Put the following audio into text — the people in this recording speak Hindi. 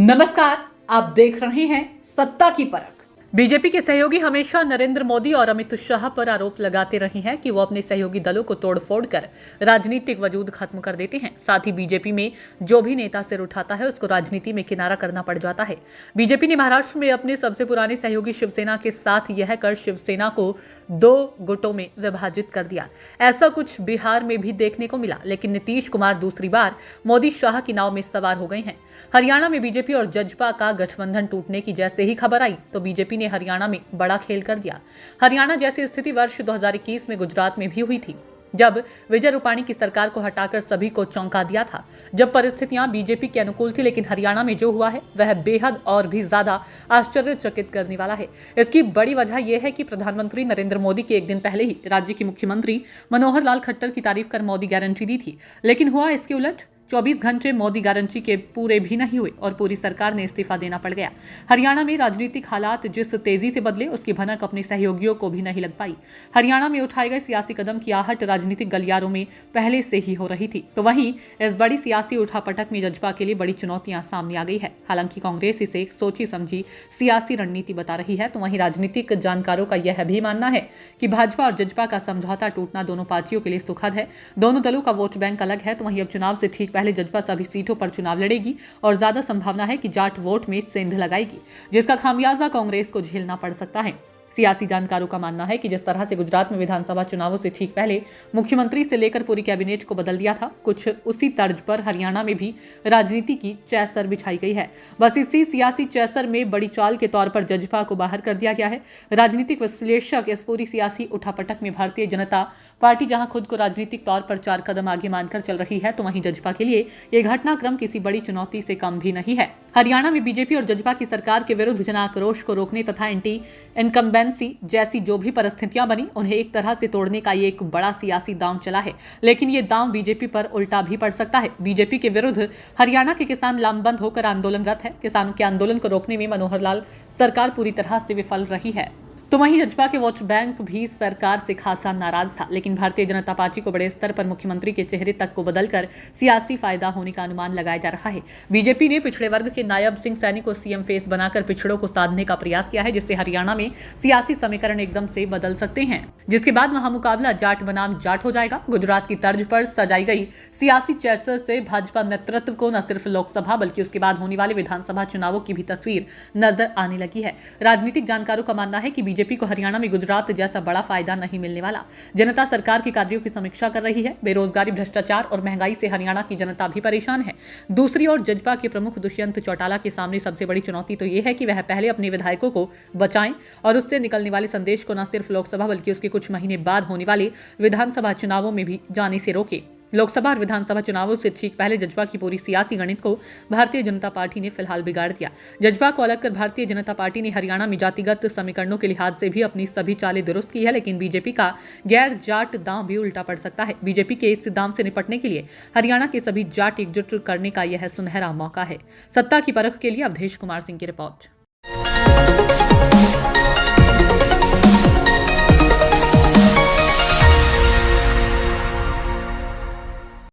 नमस्कार, आप देख रहे हैं सत्ता की परख। बीजेपी के सहयोगी हमेशा नरेंद्र मोदी और अमित शाह पर आरोप लगाते रहे हैं कि वो अपने सहयोगी दलों को तोड़फोड़ कर राजनीतिक वजूद खत्म कर देते हैं। साथ ही बीजेपी में जो भी नेता सिर उठाता है उसको राजनीति में किनारा करना पड़ जाता है। बीजेपी ने महाराष्ट्र में अपने सबसे पुराने सहयोगी शिवसेना के साथ यह कर शिवसेना को 2 गुटों में विभाजित कर दिया। ऐसा कुछ बिहार में भी देखने को मिला, लेकिन नीतीश कुमार दूसरी बार मोदी शाह की नाव में सवार हो गए हैं। हरियाणा में बीजेपी और जजपा का गठबंधन टूटने की जैसे ही खबर आई तो बीजेपी ने हरियाणा में बड़ा खेल कर दिया। हरियाणा जैसी स्थिति वर्ष 2021 में गुजरात में भी हुई थी, जब विजय रूपाणी की सरकार को हटाकर सभी को चौंका दिया था, जब परिस्थितियां बीजेपी के अनुकूल थी। लेकिन हरियाणा में जो हुआ है वह बेहद और भी ज्यादा आश्चर्यचकित करने वाला है। इसकी बड़ी वजह यह है कि प्रधानमंत्री नरेंद्र मोदी के एक दिन पहले ही राज्य के मुख्यमंत्री मनोहर लाल खट्टर की तारीफ कर मोदी गारंटी दी थी, लेकिन हुआ इसके उलट। 24 घंटे मोदी गारंटी के पूरे भी नहीं हुए और पूरी सरकार ने इस्तीफा देना पड़ गया। हरियाणा में राजनीतिक हालात जिस तेजी से बदले उसकी भनक अपने सहयोगियों को भी नहीं लग पाई। हरियाणा में उठाए गए सियासी कदम की आहट राजनीतिक गलियारों में पहले से ही हो रही थी, तो वहीं इस बड़ी सियासी उठापटक में जजपा के लिए बड़ी चुनौतियां सामने आ गई है। हालांकि कांग्रेस इसे एक सोची समझी सियासी रणनीति बता रही है, तो वहीं राजनीतिक जानकारों का यह भी मानना है कि भाजपा और जजपा का समझौता टूटना दोनों पार्टियों के लिए सुखद है। दोनों दलों का वोट बैंक अलग है, तो वहीं अब चुनाव से ठीक पहले जजपा सभी सीटों पर चुनाव लड़ेगी और ज्यादा संभावना है कि जाट वोट में सेंध लगाएगी, जिसका खामियाजा कांग्रेस को झेलना पड़ सकता है। सियासी जानकारों का मानना है कि जिस तरह से गुजरात में विधानसभा चुनावों से ठीक पहले मुख्यमंत्री से लेकर पूरी कैबिनेट को बदल दिया था, कुछ उसी तर्ज पर हरियाणा में भी राजनीति की चैसर बिछाई गई है। बस इसी सियासी चैसर में बड़ी चाल के तौर पर जजपा को बाहर कर दिया गया है। राजनीतिक विश्लेषक इस पूरी सियासी उठापटक में भारतीय जनता पार्टी जहां खुद को राजनीतिक तौर पर 4 कदम आगे मानकर चल रही है, तो वहीं जजपा के लिए यह घटनाक्रम किसी बड़ी चुनौती से कम भी नहीं है। हरियाणा में बीजेपी और जजपा की सरकार के विरुद्ध जन आक्रोश को रोकने तथा एंटी इनकम्बेंसी जैसी जो भी परिस्थितियां बनी उन्हें एक तरह से तोड़ने का ये एक बड़ा सियासी दांव चला है, लेकिन ये दांव बीजेपी पर उल्टा भी पड़ सकता है। बीजेपी के विरुद्ध हरियाणा के किसान लामबंद होकर आंदोलनरत है। किसानों के आंदोलन को रोकने में मनोहर लाल सरकार पूरी तरह से विफल रही है। तो वहीं जजपा के वोट बैंक भी सरकार से खासा नाराज था, लेकिन भारतीय जनता पार्टी को बड़े स्तर पर मुख्यमंत्री के चेहरे तक को बदलकर सियासी फायदा होने का अनुमान लगाया जा रहा है। बीजेपी ने पिछड़े वर्ग के नायब सिंह सैनी को सीएम फेस बनाकर पिछड़ों को साधने का प्रयास किया है, जिससे हरियाणा में सियासी समीकरण एकदम से बदल सकते हैं, जिसके बाद वहां मुकाबला जाट बनाम जाट हो जाएगा। गुजरात की तर्ज पर सजाई गई सियासी चर्चा से भाजपा नेतृत्व को न सिर्फ लोकसभा बल्कि उसके बाद होने वाले विधानसभा चुनावों की भी तस्वीर नजर आने लगी है। राजनीतिक जानकारों का मानना है कि बीजेपी को हरियाणा में गुजरात जैसा बड़ा फायदा नहीं मिलने वाला। जनता सरकार के कार्यों की समीक्षा कर रही है। बेरोजगारी, भ्रष्टाचार और महंगाई से हरियाणा की जनता भी परेशान है। दूसरी ओर जजपा के प्रमुख दुष्यंत चौटाला के सामने सबसे बड़ी चुनौती तो यह है कि वह पहले अपने विधायकों को बचाएं और उससे निकलने वाले संदेश को न सिर्फ लोकसभा बल्कि उसके कुछ महीने बाद होने वाले विधानसभा चुनावों में भी जाने से रोके। लोकसभा और विधानसभा चुनावों से ठीक पहले जजपा की पूरी सियासी गणित को भारतीय जनता पार्टी ने फिलहाल बिगाड़ दिया। जजपा को अलग कर भारतीय जनता पार्टी ने हरियाणा में जातिगत समीकरणों के लिहाज से भी अपनी सभी चालें दुरुस्त की है, लेकिन बीजेपी का गैर जाट दांव भी उल्टा पड़ सकता है। बीजेपी के इस दांव से निपटने के लिए हरियाणा के सभी जाट एकजुट करने का यह सुनहरा मौका है। सत्ता की परख के लिए अवधेश कुमार सिंह की रिपोर्ट।